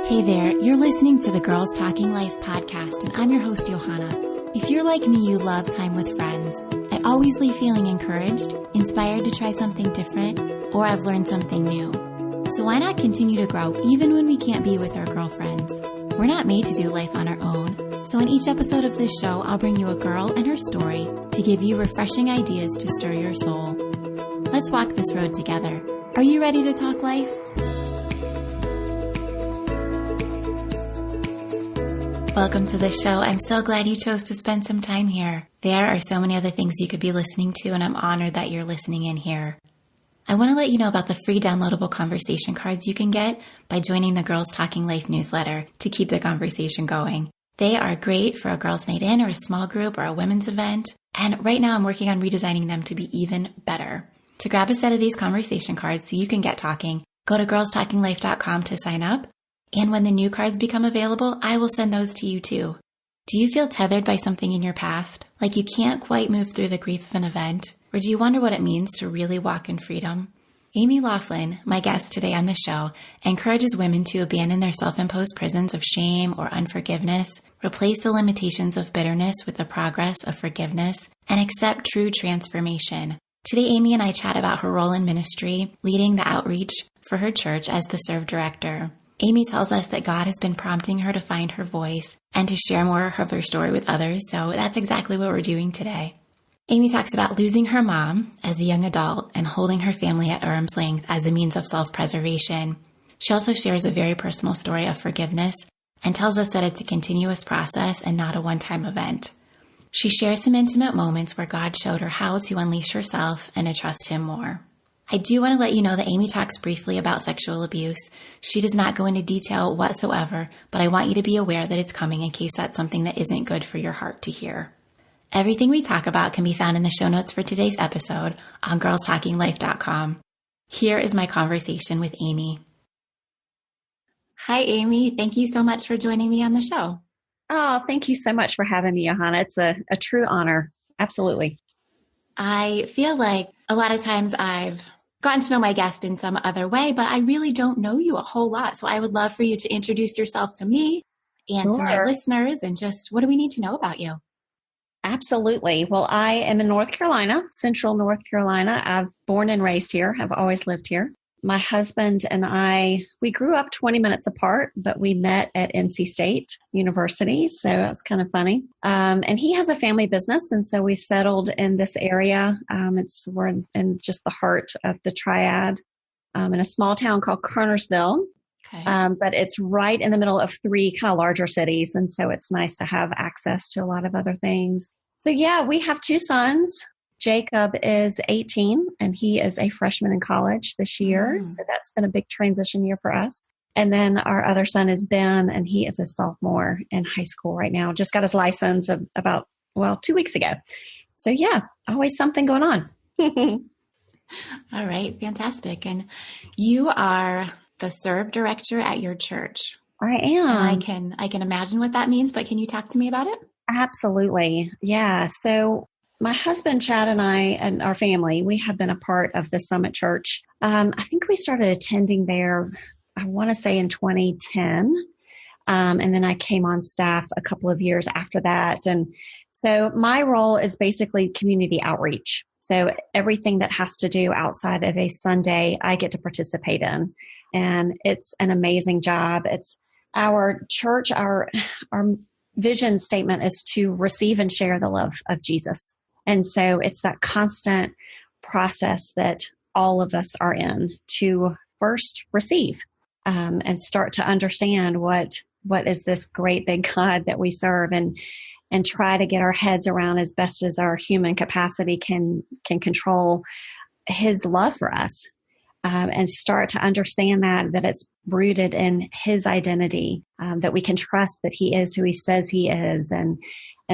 Hey there, you're listening to the Girls Talking Life podcast, and I'm your host, Johanna. If you're like me, you love time with friends. I always leave feeling encouraged, inspired to try something different, or I've learned something new. So why not continue to grow even when we can't be with our girlfriends? We're not made to do life on our own. So in each episode of this show, I'll bring you a girl and her story to give you refreshing ideas to stir your soul. Let's walk this road together. Are you ready to talk life? Welcome to the show. I'm so glad you chose to spend some time here. There are so many other things you could be listening to, and I'm honored that you're listening in here. I want to let you know about the free downloadable conversation cards you can get by joining the Girls Talking Life newsletter to keep the conversation going. They are great for a girls' night in or a small group or a women's event, and right now I'm working on redesigning them to be even better. To grab a set of these conversation cards so you can get talking, go to girlstalkinglife.com to sign up. And when the new cards become available, I will send those to you too. Do you feel tethered by something in your past? Like you can't quite move through the grief of an event? Or do you wonder what it means to really walk in freedom? Amy Loflin, my guest today on the show, encourages women to abandon their self-imposed prisons of shame or unforgiveness, replace the limitations of bitterness with the progress of forgiveness, and accept true transformation. Today, Amy and I chat about her role in ministry, leading the outreach for her church as the Serve Director. Amy tells us that God has been prompting her to find her voice and to share more of her story with others, so that's exactly what we're doing today. Amy talks about losing her mom as a young adult and holding her family at arm's length as a means of self-preservation. She also shares a very personal story of forgiveness and tells us that it's a continuous process and not a one-time event. She shares some intimate moments where God showed her how to unleash herself and to trust Him more. I do want to let you know that Amy talks briefly about sexual abuse. She does not go into detail whatsoever, but I want you to be aware that it's coming in case that's something that isn't good for your heart to hear. Everything we talk about can be found in the show notes for today's episode on girlstalkinglife.com. Here is my conversation with Amy. Hi, Amy. Thank you so much for joining me on the show. Oh, thank you so much for having me, Johanna. It's a true honor. Absolutely. I feel like a lot of times I've gotten to know my guest in some other way, but I really don't know you a whole lot. So I would love for you to introduce yourself to me and to my listeners, and just what do we need to know about you? Absolutely. Well, I am in North Carolina, central North Carolina. I've born and raised here. I've always lived here. My husband and I, we grew up 20 minutes apart, but we met at NC State University. So it's kind of funny. And he has a family business. And so we settled in this area. We're in just the heart of the Triad, in a small town called Kernersville. Okay. But it's right in the middle of three kind of larger cities. And so it's nice to have access to a lot of other things. So yeah, we have two sons. Jacob is 18 and he is a freshman in college this year. So that's been a big transition year for us. And then our other son is Ben, and he is a sophomore in high school right now. Just got his license about 2 weeks ago. So yeah, always something going on. All right. Fantastic. And you are the Serve Director at your church. I am. And I can imagine what that means, but can you talk to me about it? Absolutely. Yeah. So my husband, Chad, and I and our family, we have been a part of the Summit Church. I think we started attending there, I want to say in 2010. And then I came on staff a couple of years after that. And so my role is basically community outreach. So everything that has to do outside of a Sunday, I get to participate in. And it's an amazing job. It's our church, our vision statement is to receive and share the love of Jesus. And so it's that constant process that all of us are in to first receive and start to understand what is this great big God that we serve, and try to get our heads around as best as our human capacity can control His love for us, and start to understand that it's rooted in His identity, that we can trust that He is who He says He is, and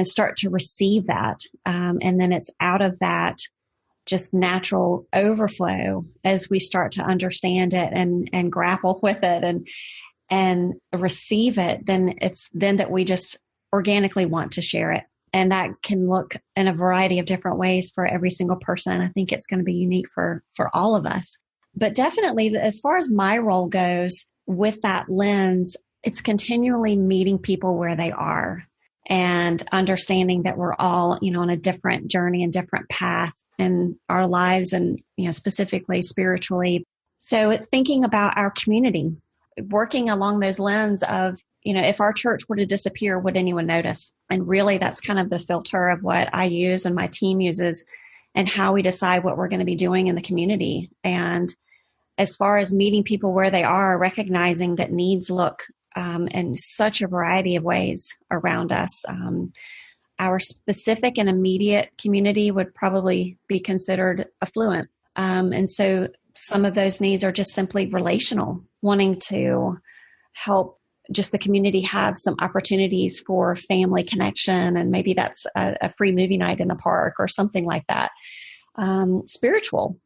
start to receive that. And then it's out of that just natural overflow as we start to understand it and grapple with it and receive it, then it's then that we just organically want to share it. And that can look in a variety of different ways for every single person. I think it's going to be unique for all of us. But definitely, as far as my role goes, with that lens, it's continually meeting people where they are and understanding that we're all, on a different journey and different path in our lives and, specifically spiritually. So thinking about our community, working along those lens of, if our church were to disappear, would anyone notice? And really that's kind of the filter of what I use and my team uses and how we decide what we're going to be doing in the community. And as far as meeting people where they are, recognizing that needs look in such a variety of ways around us. Our specific and immediate community would probably be considered affluent. And so some of those needs are just simply relational, wanting to help just the community have some opportunities for family connection. And maybe that's a free movie night in the park or something like that. Spiritual.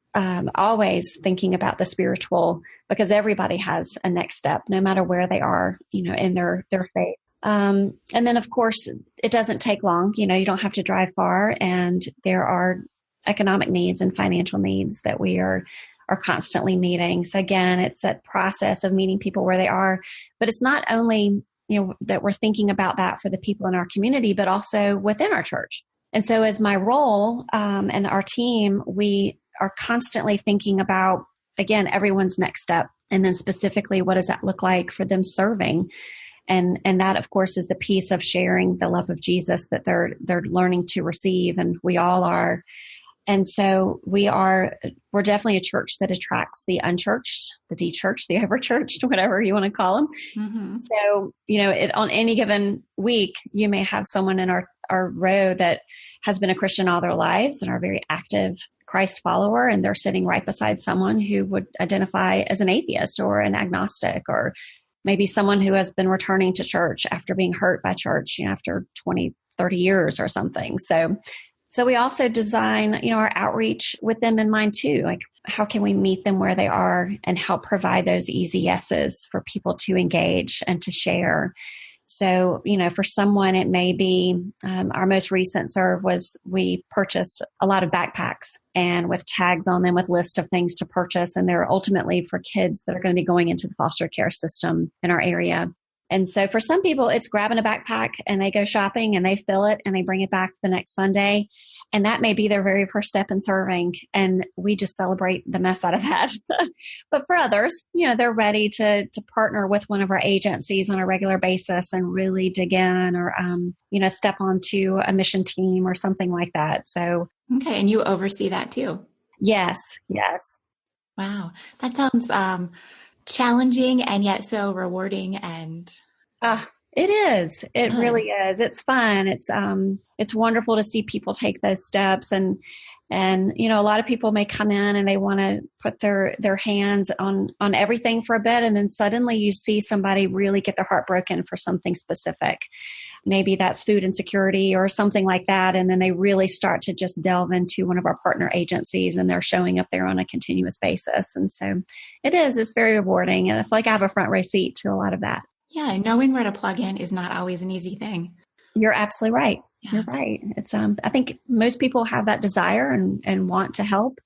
Always thinking about the spiritual, because everybody has a next step, no matter where they are, in their faith. And then of course it doesn't take long, you don't have to drive far, and there are economic needs and financial needs that we are constantly meeting. So again, it's a process of meeting people where they are, but it's not only, that we're thinking about that for the people in our community, but also within our church. And so as my role, and our team, we are constantly thinking about, again, everyone's next step. And then specifically, what does that look like for them serving? And that, of course, is the piece of sharing the love of Jesus that they're learning to receive. And we all are. And so we're definitely a church that attracts the unchurched, the de-churched, the over-churched, whatever you want to call them. Mm-hmm. So, on any given week, you may have someone in our row that has been a Christian all their lives and are a very active Christ follower, and they're sitting right beside someone who would identify as an atheist or an agnostic, or maybe someone who has been returning to church after being hurt by church, after 20, 30 years or something. So we also design, our outreach with them in mind too. Like, how can we meet them where they are and help provide those easy yeses for people to engage and to share? So, for someone, it may be, our most recent serve was we purchased a lot of backpacks and with tags on them with lists of things to purchase. And they're ultimately for kids that are going to be going into the foster care system in our area. And so for some people, it's grabbing a backpack and they go shopping and they fill it and they bring it back the next Sunday. And that may be their very first step in serving. And we just celebrate the mess out of that. But for others, they're ready to partner with one of our agencies on a regular basis and really dig in, or, step onto a mission team or something like that. So. Okay. And you oversee that too? Yes. Wow. That sounds challenging and yet so rewarding. And it is. It really is. It's fun. It's wonderful to see people take those steps, and a lot of people may come in and they want to put their hands on everything for a bit, and then suddenly you see somebody really get their heart broken for something specific. Maybe that's food insecurity or something like that, and then they really start to just delve into one of our partner agencies, and they're showing up there on a continuous basis. And so it's very rewarding, and I feel like I have a front row seat to a lot of that. Yeah, knowing where to plug in is not always an easy thing. You're absolutely right. Yeah. You're right. It's I think most people have that desire and want to help,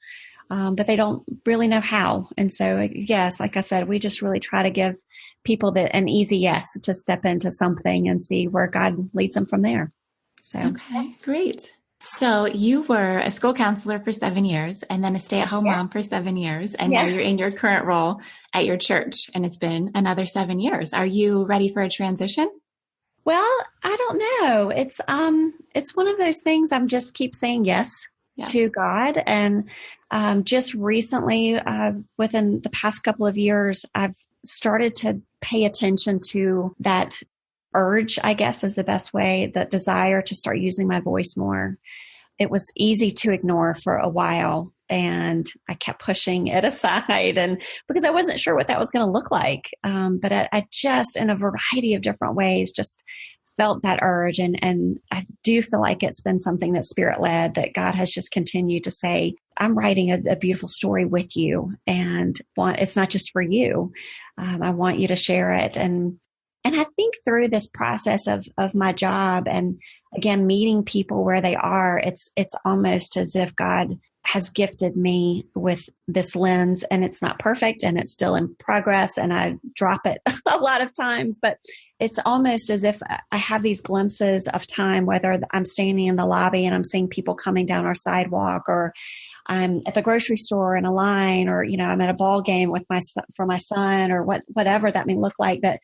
but they don't really know how. And so, yes, like I said, we just really try to give people an easy yes to step into something and see where God leads them from there. So, okay, great. So you were a school counselor for 7 years and then a stay-at-home mom for 7 years. And now you're in your current role at your church, and it's been another 7 years. Are you ready for a transition? Well, I don't know. It's one of those things I'm just keep saying yes to God. And just recently, within the past couple of years, I've started to pay attention to that urge, I guess is the best way, that desire to start using my voice more. It was easy to ignore for a while, and I kept pushing it aside, and because I wasn't sure what that was going to look like. But I just, in a variety of different ways, just felt that urge. And I do feel like it's been something that's Spirit led, that God has just continued to say, I'm writing a beautiful story with you, and it's not just for you. I want you to share it. And I think through this process of my job, and again, meeting people where they are, it's almost as if God has gifted me with this lens, and it's not perfect and it's still in progress and I drop it a lot of times, but it's almost as if I have these glimpses of time, whether I'm standing in the lobby and I'm seeing people coming down our sidewalk, or I'm at the grocery store in a line, or, I'm at a ball game with for my son, or whatever that may look like. That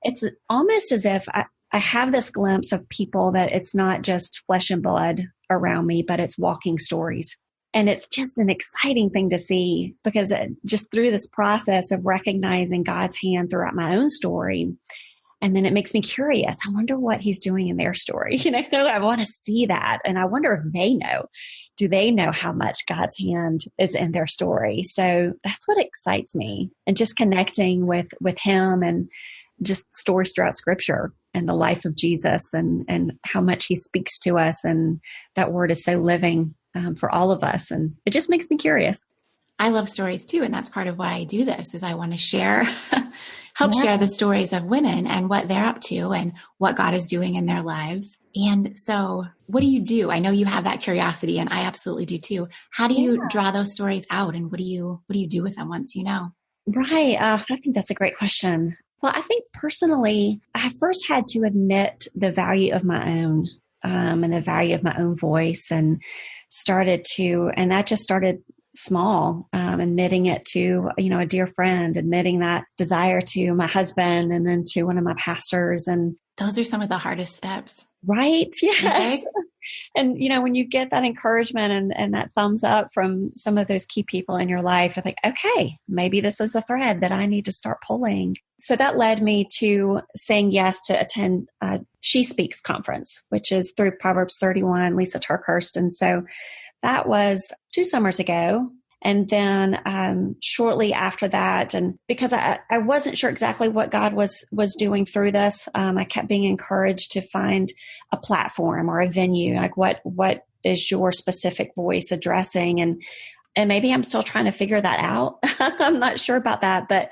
it's almost as if I have this glimpse of people that it's not just flesh and blood around me, but it's walking stories. And it's just an exciting thing to see, because just through this process of recognizing God's hand throughout my own story, and then it makes me curious. I wonder what he's doing in their story. I want to see that. And I wonder if they know. Do they know how much God's hand is in their story? So that's what excites me. And just connecting with him, and just stories throughout Scripture and the life of Jesus, and how much he speaks to us. And that word is so living for all of us. And it just makes me curious. I love stories too. And that's part of why I do this, is I want to share, help share the stories of women and what they're up to and what God is doing in their lives. And so what do you do? I know you have that curiosity, and I absolutely do too. How do you draw those stories out, and what do you do with them once you know? Right. I think that's a great question. Well, I think personally, I first had to admit the value of my own, and the value of my own voice, and that just started small, admitting it to, a dear friend, admitting that desire to my husband, and then to one of my pastors. And those are some of the hardest steps. Right. Yes. Okay. And, when you get that encouragement and that thumbs up from some of those key people in your life, I think, okay, maybe this is a thread that I need to start pulling. So that led me to saying yes to attend She Speaks conference, which is through Proverbs 31, Lisa Turkhurst. And so that was 2 summers ago. And then shortly after that, and because I wasn't sure exactly what God was doing through this, I kept being encouraged to find a platform or a venue. Like what is your specific voice addressing? And maybe I'm still trying to figure that out. I'm not sure about that. But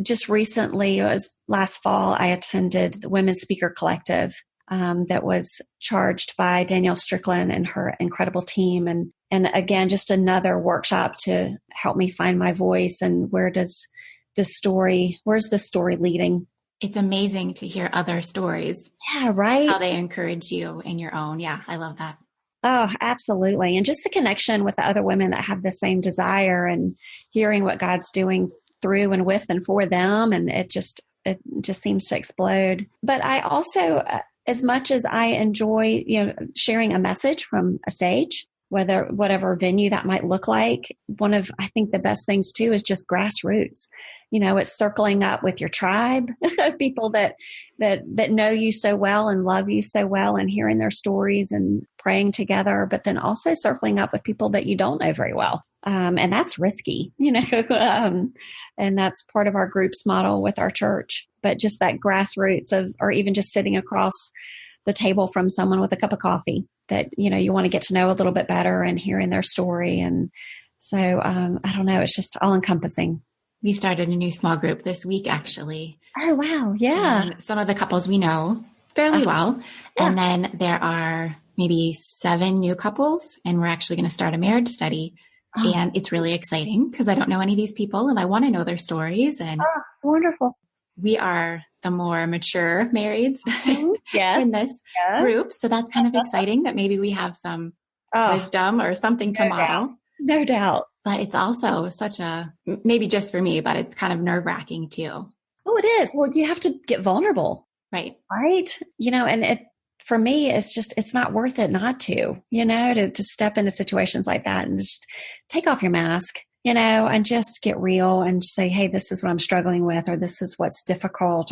just recently, it was last fall, I attended the Women's Speaker Collective that was charged by Danielle Strickland and her incredible team. And again, just another workshop to help me find my voice, and where's the story leading? It's amazing to hear other stories. Yeah, right. How they encourage you in your own. Yeah, I love that. Oh, absolutely. And just the connection with the other women that have the same desire, and hearing what God's doing through and with and for them. And it just seems to explode. But I also, as much as I enjoy, sharing a message from a stage, whatever venue that might look like, one of, I think, the best things too is just grassroots. It's circling up with your tribe, people that know you so well and love you so well, and hearing their stories and praying together, but then also circling up with people that you don't know very well. And that's risky, and that's part of our groups model with our church. But just that grassroots or even just sitting across the table from someone with a cup of coffee that, you want to get to know a little bit better, and hearing their story. And so, I don't know, it's just all encompassing. We started a new small group this week, actually. Oh, wow. Yeah. And some of the couples we know fairly well. Yeah. And then there are maybe 7 new couples, and we're actually going to start a marriage study. Oh. And it's really exciting because I don't know any of these people, and I want to know their stories. And wonderful. We are the more mature marrieds yes. in this group. So that's kind of exciting that maybe we have some wisdom or something to model. No doubt. But it's also maybe just for me, but it's kind of nerve-wracking too. Oh, it is. Well, you have to get vulnerable. Right. Right. And for me, it's not worth it not to, to step into situations like that and just take off your mask, and just get real and say, hey, this is what I'm struggling with, or this is what's difficult,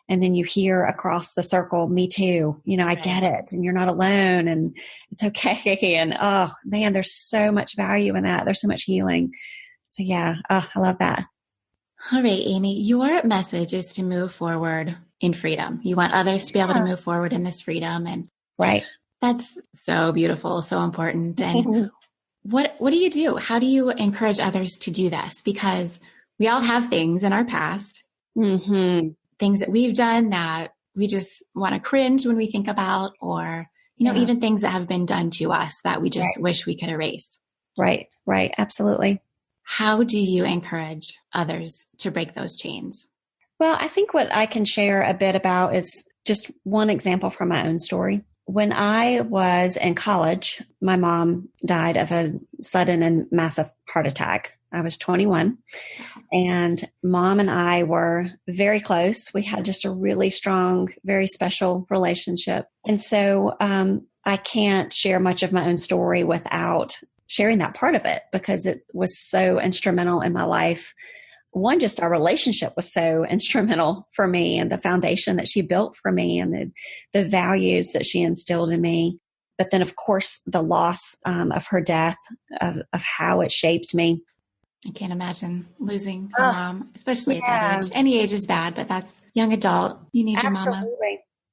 and then you hear across the circle, me too, I get it, and you're not alone, and it's okay. And oh man, there's so much value in that. There's so much healing. So yeah, I love that. All right, Amy, your message is to move forward in freedom. You want others to be able to move forward in this freedom. And right. That's so beautiful, so important. And what do you do? How do you encourage others to do this? Because we all have things in our past, things that we've done that we just want to cringe when we think about, or, even things that have been done to us that we just wish we could erase. Right. Right. Absolutely. How do you encourage others to break those chains? Well, I think what I can share a bit about is just one example from my own story. When I was in college, my mom died of a sudden and massive heart attack. I was 21, and mom and I were very close. We had just a really strong, very special relationship. And so I can't share much of my own story without sharing that part of it because it was so instrumental in my life. One, just our relationship was so instrumental for me and the foundation that she built for me and the values that she instilled in me. But then, of course, the loss of her death, of how it shaped me. I can't imagine losing a mom, especially at that age. Any age is bad, but that's young adult. You need your mama.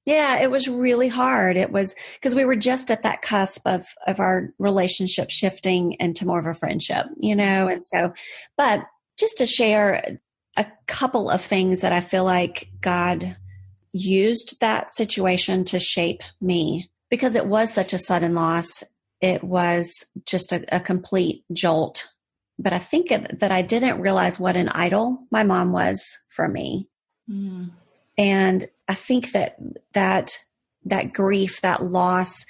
Yeah, it was really hard. It was because we were just at that cusp of our relationship shifting into more of a friendship, and so, but just to share a couple of things that I feel like God used that situation to shape me because it was such a sudden loss. It was just a complete jolt. But I think that I didn't realize what an idol my mom was for me. Mm. And I think that grief, that loss,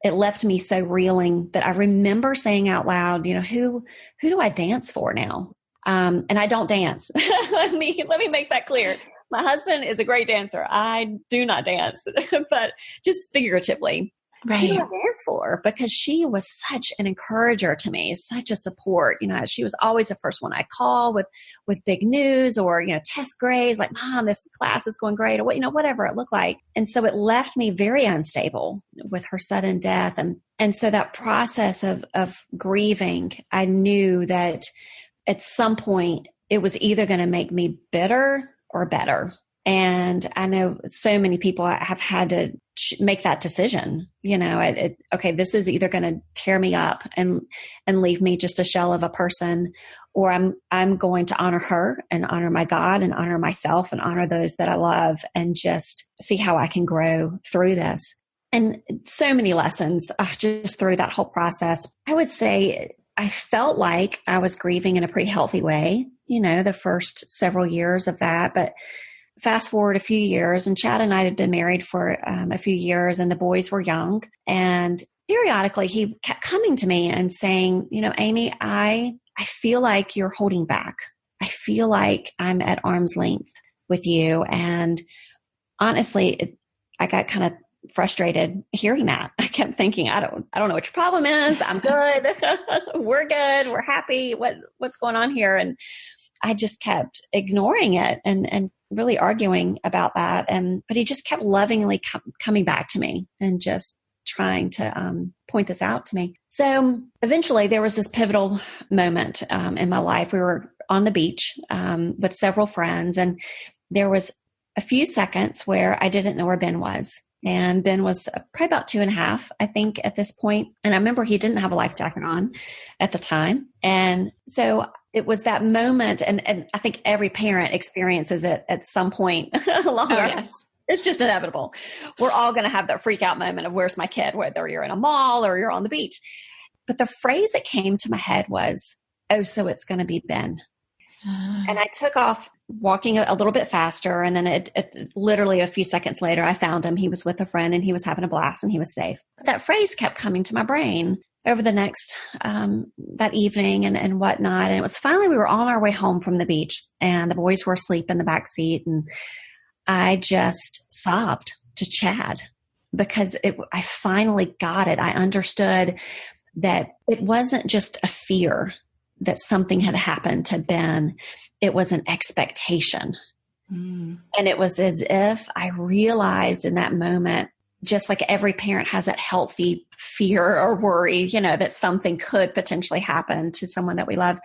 it left me so reeling that I remember saying out loud, who do I dance for now? And I don't dance. let me make that clear. My husband is a great dancer. I do not dance, but just figuratively. Right. Who do I dance for? Because she was such an encourager to me, such a support. She was always the first one I call with big news or, test grades like, Mom, this class is going great or whatever it looked like. And so it left me very unstable with her sudden death. And so that process of grieving, I knew that at some point it was either going to make me bitter or better. And I know so many people have had to make that decision. Okay, this is either going to tear me up and leave me just a shell of a person, or I'm going to honor her and honor my God and honor myself and honor those that I love and just see how I can grow through this. And so many lessons just through that whole process. I would say I felt like I was grieving in a pretty healthy way, the first several years of that, but fast forward a few years, and Chad and I had been married for a few years, and the boys were young. And periodically, he kept coming to me and saying, Amy, I feel like you're holding back. I feel like I'm at arm's length with you. And honestly, I got kind of frustrated hearing that. I kept thinking, I don't know what your problem is. I'm good. We're good. We're happy. What's going on here? And I just kept ignoring it and really arguing about that. But he just kept lovingly coming back to me and just trying to point this out to me. So eventually there was this pivotal moment in my life. We were on the beach with several friends, and there was a few seconds where I didn't know where Ben was. And Ben was probably about 2.5, I think, at this point. And I remember he didn't have a life jacket on at the time. And so it was that moment, and I think every parent experiences it at some point along our life. It's just inevitable. We're all going to have that freak out moment of where's my kid, whether you're in a mall or you're on the beach. But the phrase that came to my head was, oh, so it's going to be Ben. And I took off walking a little bit faster. And then it literally a few seconds later, I found him. He was with a friend and he was having a blast and he was safe. But that phrase kept coming to my brain over the next, that evening and whatnot. And it was finally, we were on our way home from the beach and the boys were asleep in the back seat. And I just sobbed to Chad because I finally got it. I understood that it wasn't just a fear that something had happened to Ben. It was an expectation. And it was as if I realized in that moment, just like every parent has that healthy fear or worry, that something could potentially happen to someone that we love.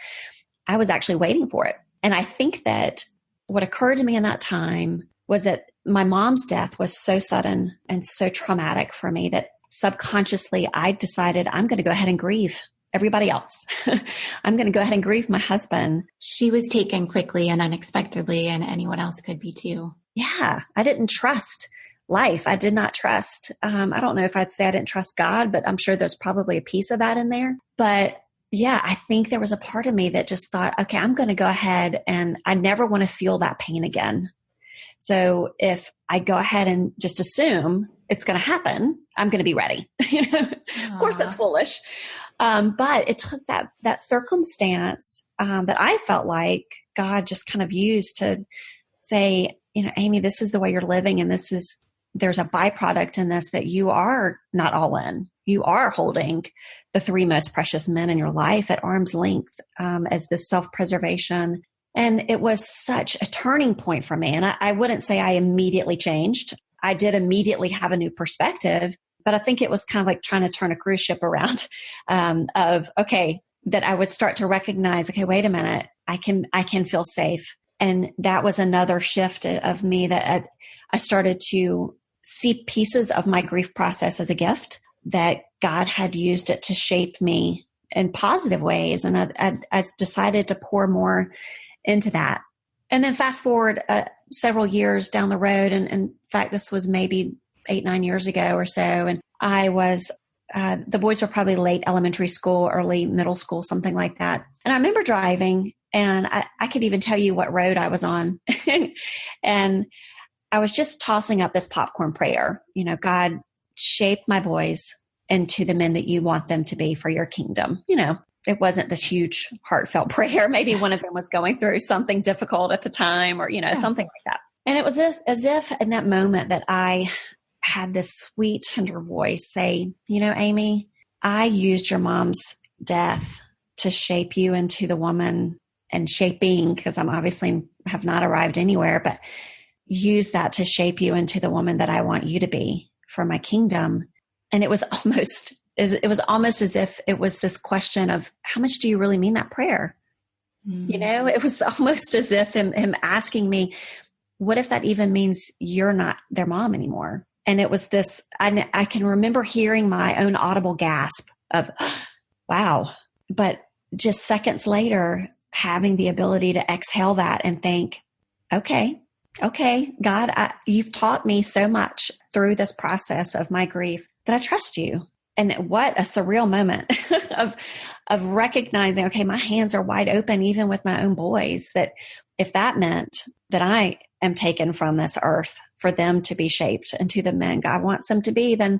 I was actually waiting for it. And I think that what occurred to me in that time was that my mom's death was so sudden and so traumatic for me that subconsciously I decided I'm going to go ahead and grieve everybody else. I'm going to go ahead and grieve my husband. She was taken quickly and unexpectedly, and anyone else could be too. Yeah. I didn't trust life. I did not trust. I don't know if I'd say I didn't trust God, but I'm sure there's probably a piece of that in there. But yeah, I think there was a part of me that just thought, okay, I'm going to go ahead and I never want to feel that pain again. So if I go ahead and just assume it's going to happen, I'm going to be ready. Of course, that's foolish. But it took that circumstance that I felt like God just kind of used to say, Amy, this is the way you're living. And there's a byproduct in this that you are not all in. You are holding the three most precious men in your life at arm's length as this self-preservation. And it was such a turning point for me. And I wouldn't say I immediately changed. I did immediately have a new perspective, but I think it was kind of like trying to turn a cruise ship around that I would start to recognize, okay, wait a minute, I can feel safe. And that was another shift of me that I started to see pieces of my grief process as a gift, that God had used it to shape me in positive ways. And I decided to pour more into that. And then fast forward several years down the road. And in fact, this was maybe 8-9 years ago or so. And I was, the boys were probably late elementary school, early middle school, something like that. And I remember driving, and I could even tell you what road I was on. And I was just tossing up this popcorn prayer. God, shape my boys into the men that you want them to be for your kingdom. It wasn't this huge heartfelt prayer. Maybe one of them was going through something difficult at the time, or, something like that. And it was as if in that moment that I had this sweet, tender voice say, Amy, I used your mom's death to shape you into the woman, and shaping, because I'm obviously have not arrived anywhere, but use that to shape you into the woman that I want you to be for my kingdom. And it was almost as if it was this question of, how much do you really mean that prayer? Mm. It was almost as if him asking me, what if that even means you're not their mom anymore? And it was this, I can remember hearing my own audible gasp of, wow. But just seconds later, having the ability to exhale that and think, okay, God, you've taught me so much through this process of my grief that I trust you. And what a surreal moment of recognizing, okay, my hands are wide open, even with my own boys, that if that meant that I am taken from this earth for them to be shaped into the men God wants them to be, then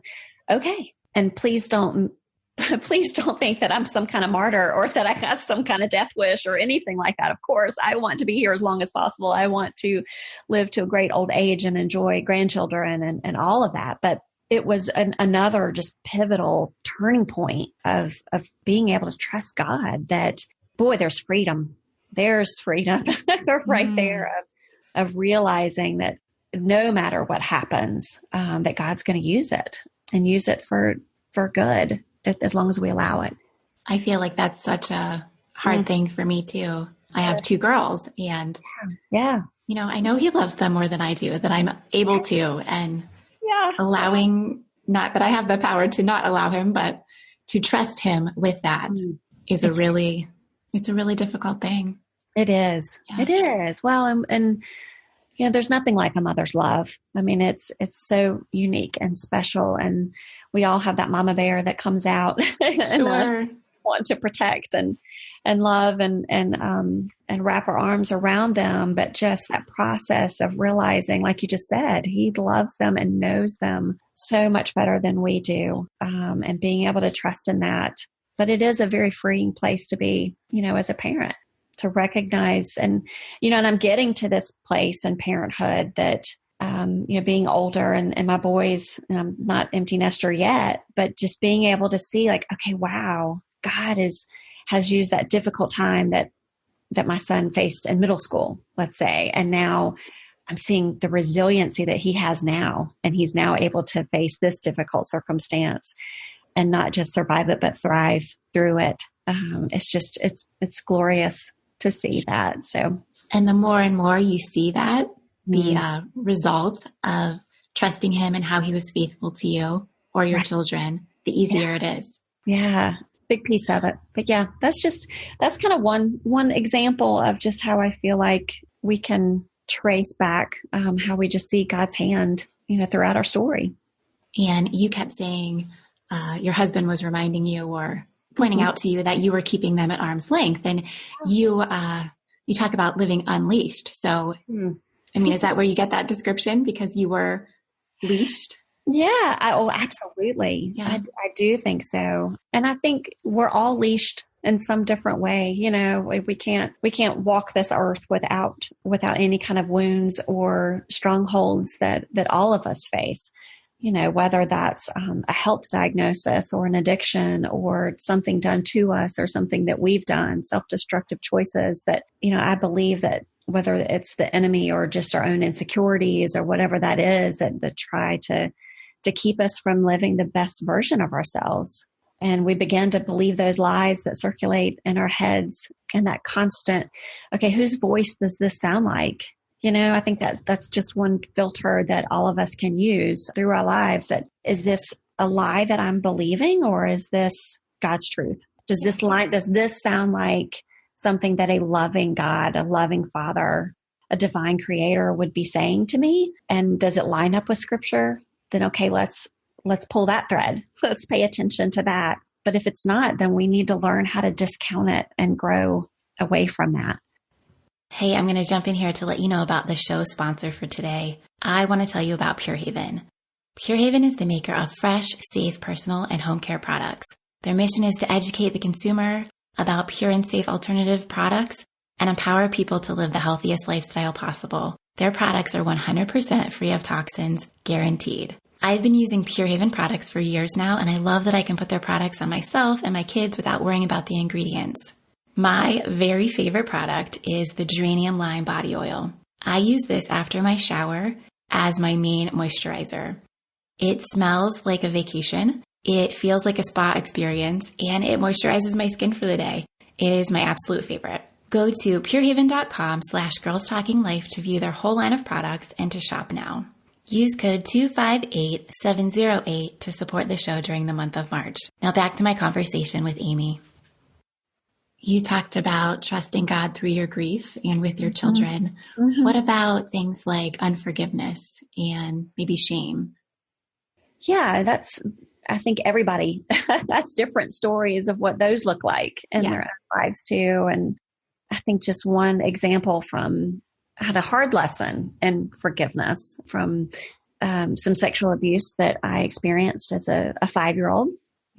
okay. And please don't think that I'm some kind of martyr, or that I have some kind of death wish or anything like that. Of course, I want to be here as long as possible. I want to live to a great old age and enjoy grandchildren and all of that. But it was another just pivotal turning point of being able to trust God that, boy, there's freedom. There's freedom right there of realizing that no matter what happens, that God's going to use it and use it for good, as long as we allow it. I feel like that's such a hard thing for me too. I have 2 girls, and I know he loves them more than I do, that I'm able to, and allowing, not that I have the power to not allow him, but to trust him with that is a really difficult thing. It is. Yeah. It is. Well, and there's nothing like a mother's love. I mean, it's so unique and special, and we all have that mama bear that comes out and want to protect and love and wrap our arms around them. But just that process of realizing, like you just said, he loves them and knows them so much better than we do, and being able to trust in that. But it is a very freeing place to be, as a parent, to recognize and I'm getting to this place in parenthood that, being older and my boys, and I'm not empty nester yet, but just being able to see like, okay, wow, God has used that difficult time that my son faced in middle school, let's say. And now I'm seeing the resiliency that he has now, and he's now able to face this difficult circumstance and not just survive it, but thrive through it. It's glorious to see that. So, and the more and more you see that, the result of trusting him and how he was faithful to you or your children, the easier it is. Yeah. Big piece of it. But that's kind of one example of just how I feel like we can trace back how we just see God's hand, throughout our story. And you kept saying your husband was reminding you, or pointing out to you that you were keeping them at arm's length, and you talk about living unleashed. So, I mean, is that where you get that description? Because you were leashed? Yeah. Absolutely. Yeah. I do think so. And I think we're all leashed in some different way. You know, we can't walk this earth without any kind of wounds or strongholds that all of us face. You know, whether that's a health diagnosis or an addiction or something done to us or something that we've done, self-destructive choices that, you know, I believe that whether it's the enemy or just our own insecurities or whatever that is that try to keep us from living the best version of ourselves. And we begin to believe those lies that circulate in our heads and that constant, okay, whose voice does this sound like? You know, I think that's just one filter that all of us can use through our lives. That is this a lie that I'm believing, or is this God's truth? Does this sound like something that a loving God, a loving Father, a divine creator would be saying to me? And does it line up with scripture? Then, okay, let's pull that thread. Let's pay attention to that. But if it's not, then we need to learn how to discount it and grow away from that. Hey, I'm going to jump in here to let you know about the show sponsor for today. I want to tell you about Pure Haven. Pure Haven is the maker of fresh, safe, personal, and home care products. Their mission is to educate the consumer about pure and safe alternative products and empower people to live the healthiest lifestyle possible. Their products are 100% free of toxins, guaranteed. I've been using Pure Haven products for years now, and I love that I can put their products on myself and my kids without worrying about the ingredients. My very favorite product is the Geranium Lime Body Oil. I use this after my shower as my main moisturizer. It smells like a vacation. It feels like a spa experience, and it moisturizes my skin for the day. It is my absolute favorite. Go to purehaven.com/girlstalkinglife to view their whole line of products and to shop now. Use code 258708 to support the show during the month of March. Now back to my conversation with Amy. You talked about trusting God through your grief and with your children. Mm-hmm. What about things like unforgiveness and maybe shame? Yeah, I think everybody that's different stories of what those look like in their own lives too. And I think just one example I had a hard lesson in forgiveness from some sexual abuse that I experienced as a 5-year-old.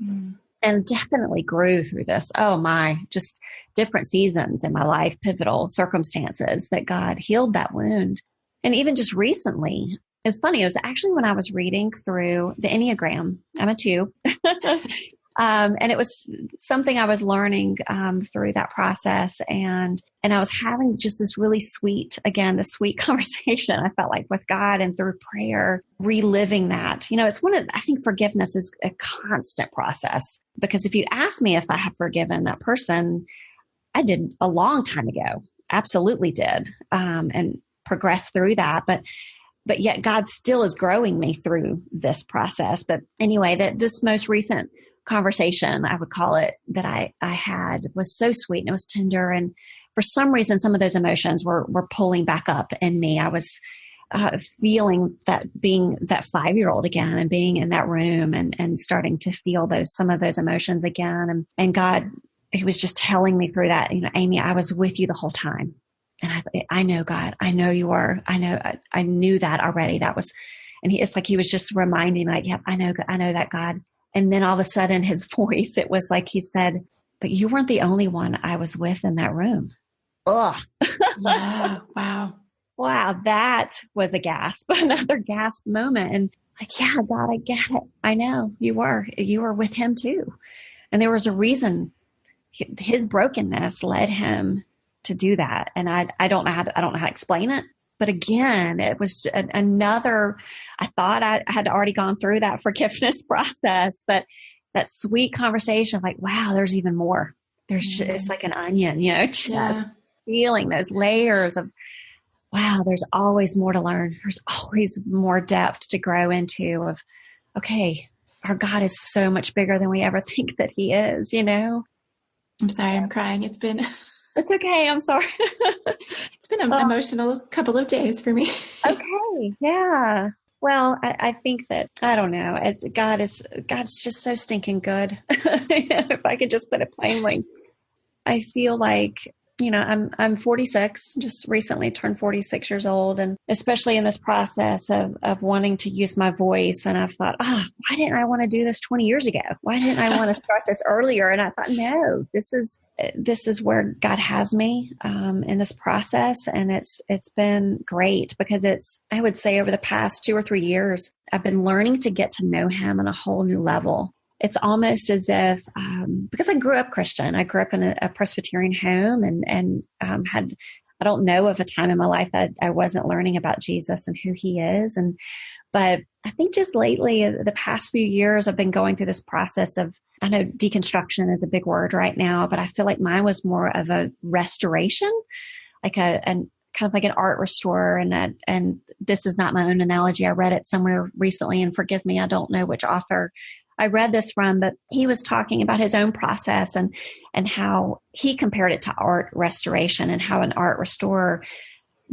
Mm. And definitely grew through this. Oh my, just different seasons in my life, pivotal circumstances that God healed that wound. And even just recently, it was funny. It was actually when I was reading through the Enneagram. I'm a 2. And it was something I was learning through that process. And I was having just this really sweet conversation, I felt like, with God, and through prayer, reliving that. You know, I think forgiveness is a constant process, because if you ask me if I have forgiven that person, I did a long time ago. Absolutely did. And progressed through that. But yet God still is growing me through this process. But anyway, this most recent conversation, I would call it, that I had was so sweet and it was tender. And for some reason, some of those emotions were pulling back up in me. I was feeling that, being that 5-year-old again, and being in that room and starting to feel some of those emotions again. And God, He was just telling me through that, you know, Amy, I was with you the whole time. And I know, God, I know you were. I knew that already. It's like He was just reminding me, like, yeah, I know that, God. And then all of a sudden His voice, it was like He said, but you weren't the only one I was with in that room. Ugh. Yeah. Wow. Wow. That was a gasp, another gasp moment. And like, yeah, God, I get it. I know you were with Him too. And there was a reason. His brokenness led Him to do that. And I don't know how to explain it. But again, it was another, I thought I had already gone through that forgiveness process, but that sweet conversation of like, wow, there's even more. It's like an onion, you know, just feeling those layers of, wow, there's always more to learn. There's always more depth to grow into of, okay, our God is so much bigger than we ever think that He is, you know? I'm sorry, I'm crying. It's okay. I'm sorry. It's been an emotional couple of days for me. Okay. Yeah. Well, I think that, I don't know, as God's just so stinking good. If I could just put it plainly, I feel like, I'm 46, just recently turned 46 years old. And especially in this process of wanting to use my voice. And I've thought, why didn't I want to do this 20 years ago? Why didn't I want to start this earlier? And I thought, no, this is where God has me, in this process. And it's been great because I would say over the past 2 or 3 years, I've been learning to get to know him on a whole new level. It's almost as if, because I grew up Christian, I grew up in a Presbyterian home and I don't know of a time in my life that I wasn't learning about Jesus and who he is. But I think just lately, the past few years, I've been going through this process of, I know deconstruction is a big word right now, but I feel like mine was more of a restoration, like kind of like an art restorer. And this is not my own analogy. I read it somewhere recently, and forgive me, I don't know which author I read this from, but he was talking about his own process and how he compared it to art restoration, and how an art restorer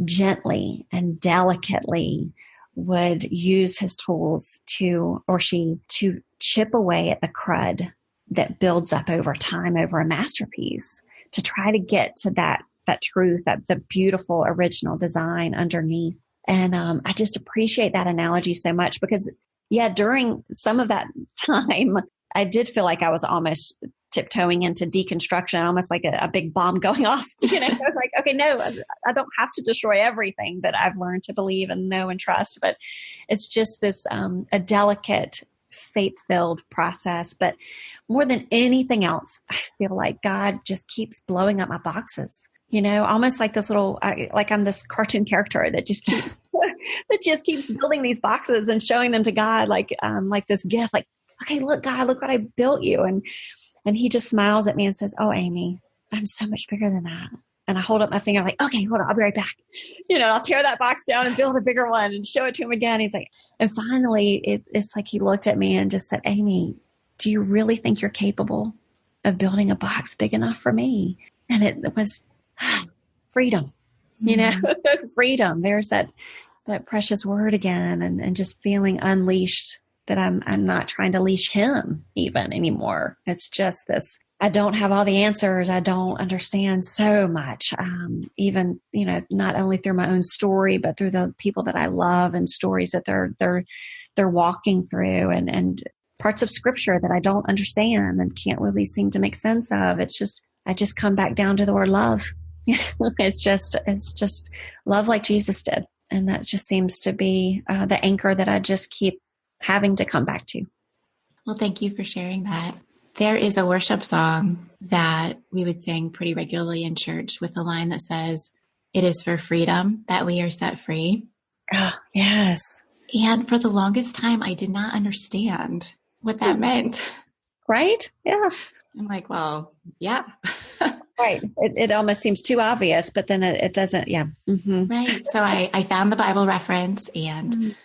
gently and delicately would use his tools to chip away at the crud that builds up over time over a masterpiece, to try to get to that truth, that the beautiful original design underneath. And I just appreciate that analogy so much because, during some of that time, I did feel like I was almost tiptoeing into deconstruction, almost like a big bomb going off. Like, okay, no, I don't have to destroy everything that I've learned to believe and know and trust. But it's just this a delicate, faith-filled process. But more than anything else, I feel like God just keeps blowing up my boxes. Almost like this little, like I'm this cartoon character that just keeps building these boxes and showing them to God, like this gift, like, okay, look, God, look what I built you. And he just smiles at me and says, oh, Amy, I'm so much bigger than that. And I hold up my finger like, okay, hold on, I'll be right back. I'll tear that box down and build a bigger one and show it to him again. He's like, and finally it's like, he looked at me and just said, Amy, do you really think you're capable of building a box big enough for me? And it was freedom, freedom. There's that precious word again, and just feeling unleashed, that I'm not trying to leash him even anymore. It's just this, I don't have all the answers. I don't understand so much, even, not only through my own story, but through the people that I love and stories that they're walking through, and parts of scripture that I don't understand and can't really seem to make sense of. It's just, I just come back down to the word love. It's just love like Jesus did. And that just seems to be the anchor that I just keep having to come back to. Well, thank you for sharing that. There is a worship song that we would sing pretty regularly in church with a line that says, "It is for freedom that we are set free." Oh, yes. And for the longest time, I did not understand what that meant. Right? Yeah. I'm like, well, yeah. Right. It almost seems too obvious, but then it doesn't. Yeah. Mm-hmm. Right. So I found the Bible reference, and,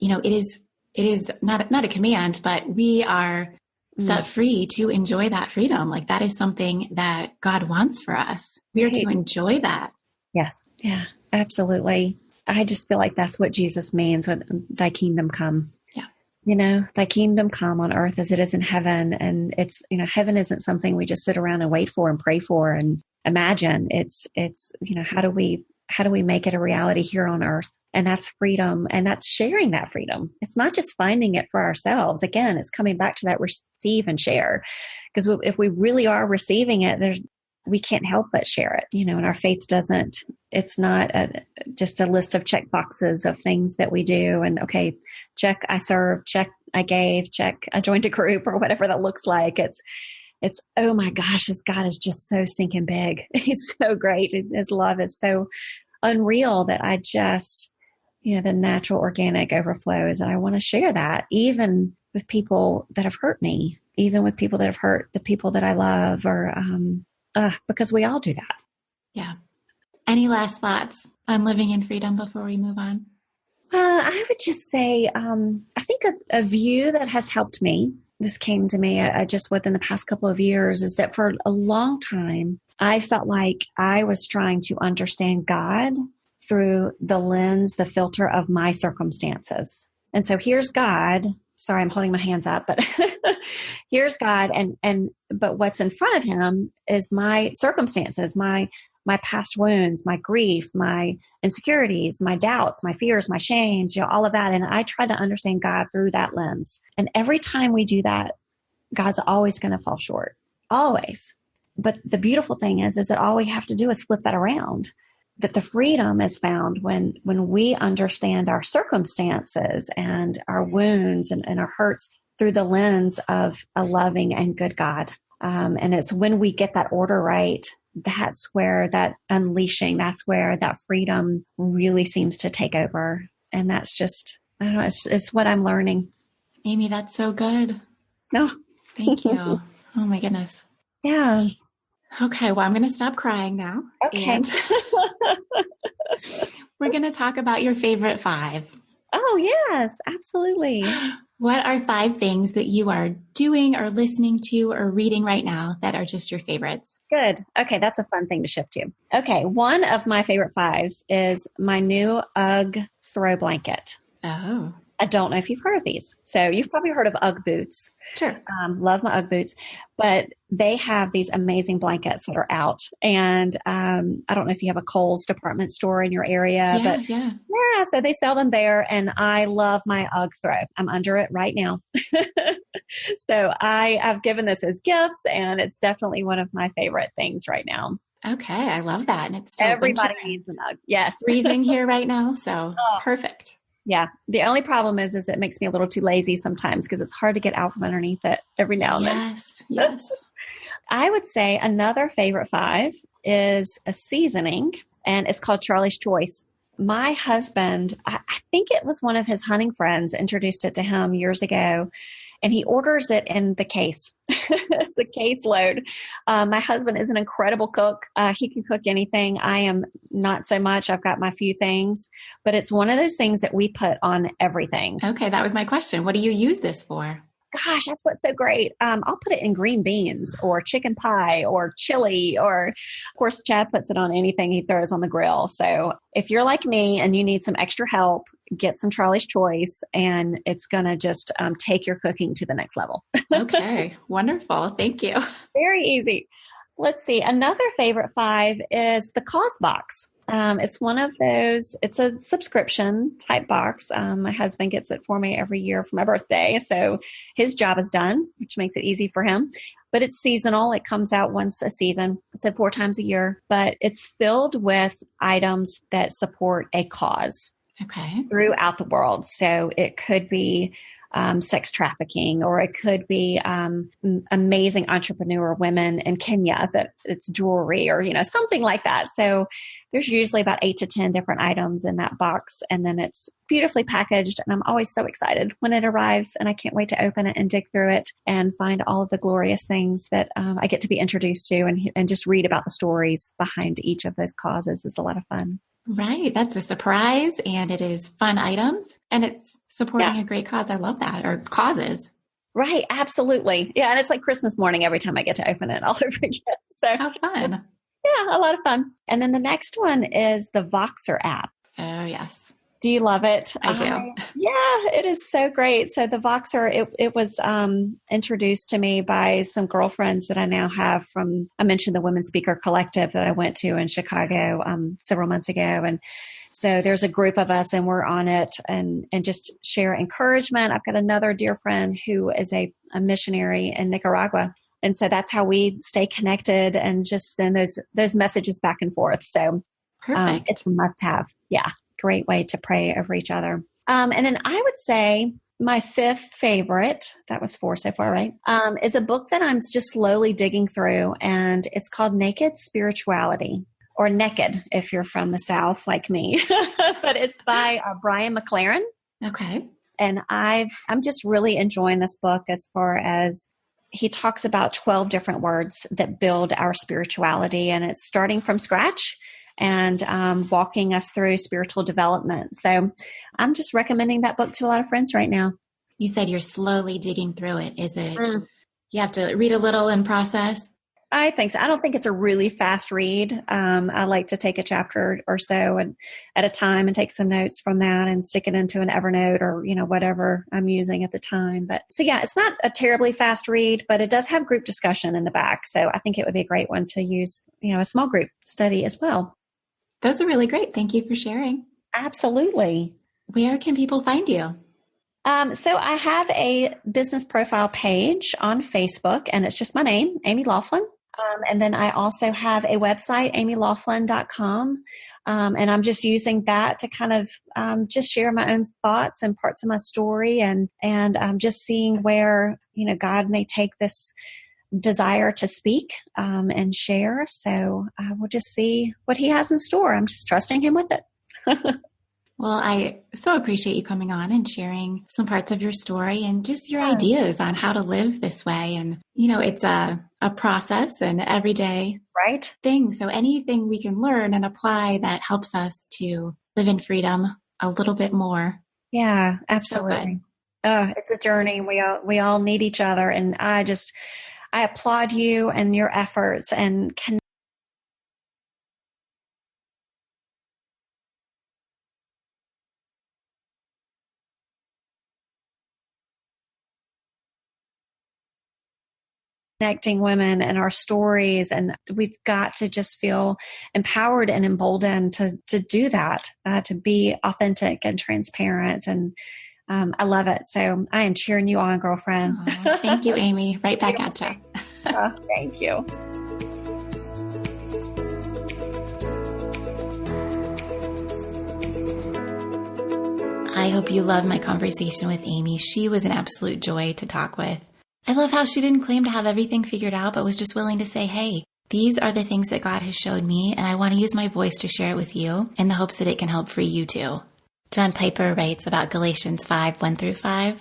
it is not a command, but we are set free to enjoy that freedom. Like, that is something that God wants for us. We are to enjoy that. Yes. Yeah, absolutely. I just feel like that's what Jesus means with thy kingdom come. Thy kingdom come on earth as it is in heaven. And it's, heaven isn't something we just sit around and wait for and pray for and imagine. It's, how do we make it a reality here on earth? And that's freedom. And that's sharing that freedom. It's not just finding it for ourselves. Again, it's coming back to that receive and share. Because if we really are receiving it, we can't help but share it, and our faith doesn't, it's not just a list of check boxes of things that we do. And okay, check, I served, check, I gave, check, I joined a group, or whatever that looks like. It's, oh my gosh, this God is just so stinking big. He's so great. His love is so unreal that I just, the natural organic overflow is that I want to share that, even with people that have hurt me, even with people that have hurt the people that I love, or, because we all do that. Yeah. Any last thoughts on living in freedom before we move on? I would just say, I think a view that has helped me, this came to me just within the past couple of years, is that for a long time, I felt like I was trying to understand God through the lens, the filter of my circumstances. And so here's God. Sorry, I'm holding my hands up, but here's God. But what's in front of him is my circumstances, my past wounds, my grief, my insecurities, my doubts, my fears, my shames, all of that. And I try to understand God through that lens. And every time we do that, God's always going to fall short. Always. But the beautiful thing is that all we have to do is flip that around. That the freedom is found when we understand our circumstances and our wounds and our hurts through the lens of a loving and good God. And it's when we get that order right, that's where that unleashing, that's where that freedom really seems to take over. And that's just, I don't know, it's what I'm learning. Amy, that's so good. No. Thank you. Oh my goodness. Yeah. Okay. Well, I'm going to stop crying now. Okay. And we're going to talk about your favorite 5. Oh, yes, absolutely. What are 5 things that you are doing or listening to or reading right now that are just your favorites? Good. Okay, that's a fun thing to shift to. Okay, one of my favorite 5s is my new UGG throw blanket. Oh. I don't know if you've heard of these. So you've probably heard of UGG boots. Sure. Love my UGG boots. But they have these amazing blankets that are out. And I don't know if you have a Kohl's department store in your area. Yeah. So they sell them there. And I love my UGG throw. I'm under it right now. So I've given this as gifts. And it's definitely one of my favorite things right now. Okay. I love that. And it's still everybody winter. needs an UGG. Yes. Freezing here right now. So perfect. Yeah. The only problem is it makes me a little too lazy sometimes because it's hard to get out from underneath it every now and then. Yes. I would say another favorite 5 is a seasoning, and it's called Charlie's Choice. My husband, I think it was one of his hunting friends introduced it to him years ago, and he orders it in the case. It's a case load. My husband is an incredible cook. He can cook anything. I am not so much. I've got my few things, but it's one of those things that we put on everything. Okay, that was my question. What do you use this for? Gosh, that's what's so great. I'll put it in green beans or chicken pie or chili, or of course, Chad puts it on anything he throws on the grill. So if you're like me and you need some extra help, get some Charlie's Choice, and it's going to just take your cooking to the next level. Okay, wonderful. Thank you. Very easy. Let's see. Another favorite 5 is the Cause box. It's one of those, it's a subscription type box. My husband gets it for me every year for my birthday. So his job is done, which makes it easy for him. But it's seasonal. It comes out once a season, so 4 times a year. But it's filled with items that support a cause throughout the world. So it could be sex trafficking, or it could be amazing entrepreneur women in Kenya that it's jewelry, or something like that. So there's usually about 8 to 10 different items in that box, and then it's beautifully packaged. And I'm always so excited when it arrives, and I can't wait to open it and dig through it and find all of the glorious things that I get to be introduced to, and just read about the stories behind each of those causes. It's a lot of fun. Right. That's a surprise, and it is fun items, and it's supporting a great cause. I love that. Or causes. Right. Absolutely. Yeah. And it's like Christmas morning every time I get to open it all over again. So how fun. Yeah, a lot of fun. And then the next one is the Voxer app. Oh, yes. Do you love it? I do. Yeah, it is so great. So the Voxer, it was introduced to me by some girlfriends that I now have from, I mentioned the Women Speaker Collective that I went to in Chicago several months ago. And so there's a group of us, and we're on it and just share encouragement. I've got another dear friend who is a missionary in Nicaragua. And so that's how we stay connected and just send those messages back and forth. So perfect. It's a must have. Yeah. Great way to pray over each other. And then I would say my 5th favorite, that was 4 so far, right? Is a book that I'm just slowly digging through, and it's called Naked Spirituality, or Naked if you're from the South like me. But it's by Brian McLaren. Okay. And I'm just really enjoying this book as far as he talks about 12 different words that build our spirituality, and it's starting from scratch and walking us through spiritual development. So I'm just recommending that book to a lot of friends right now. You said you're slowly digging through it. Is it, you have to read a little and process? I think so. I don't think it's a really fast read. I like to take a chapter or so and at a time and take some notes from that and stick it into an Evernote or, whatever I'm using at the time. But so yeah, it's not a terribly fast read, but it does have group discussion in the back. So I think it would be a great one to use, a small group study as well. Those are really great. Thank you for sharing. Absolutely. Where can people find you? So I have a business profile page on Facebook, and it's just my name, Amy Loflin. And then I also have a website, amyloflin.com. And I'm just using that to kind of just share my own thoughts and parts of my story and just seeing where, God may take this desire to speak and share. So we'll just see what he has in store. I'm just trusting him with it. Well, I so appreciate you coming on and sharing some parts of your story and just your ideas on how to live this way. And, it's a process and everyday thing. So anything we can learn and apply that helps us to live in freedom a little bit more. Yeah, absolutely. It's a journey. We all need each other. And I applaud you and your efforts and connecting women and our stories. And we've got to just feel empowered and emboldened to do that, to be authentic and transparent. And I love it. So I am cheering you on, girlfriend. Oh, thank you, Amy. Right back at you. Thank you. I hope you loved my conversation with Amy. She was an absolute joy to talk with. I love how she didn't claim to have everything figured out, but was just willing to say, hey, these are the things that God has showed me, and I want to use my voice to share it with you in the hopes that it can help free you too. John Piper writes about Galatians 5:1-5.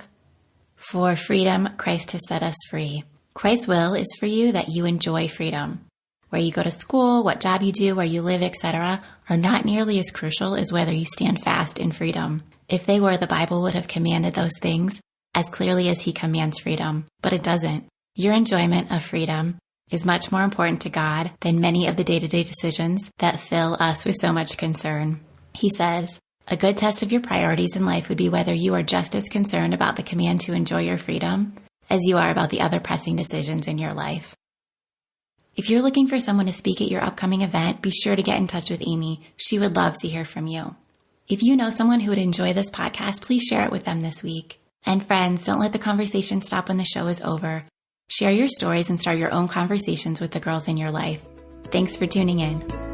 For freedom, Christ has set us free. Christ's will is for you that you enjoy freedom. Where you go to school, what job you do, where you live, etc., are not nearly as crucial as whether you stand fast in freedom. If they were, the Bible would have commanded those things as clearly as he commands freedom, but it doesn't. Your enjoyment of freedom is much more important to God than many of the day-to-day decisions that fill us with so much concern. He says, a good test of your priorities in life would be whether you are just as concerned about the command to enjoy your freedom as you are about the other pressing decisions in your life. If you're looking for someone to speak at your upcoming event, be sure to get in touch with Amy. She would love to hear from you. If you know someone who would enjoy this podcast, please share it with them this week. And friends, don't let the conversation stop when the show is over. Share your stories and start your own conversations with the girls in your life. Thanks for tuning in.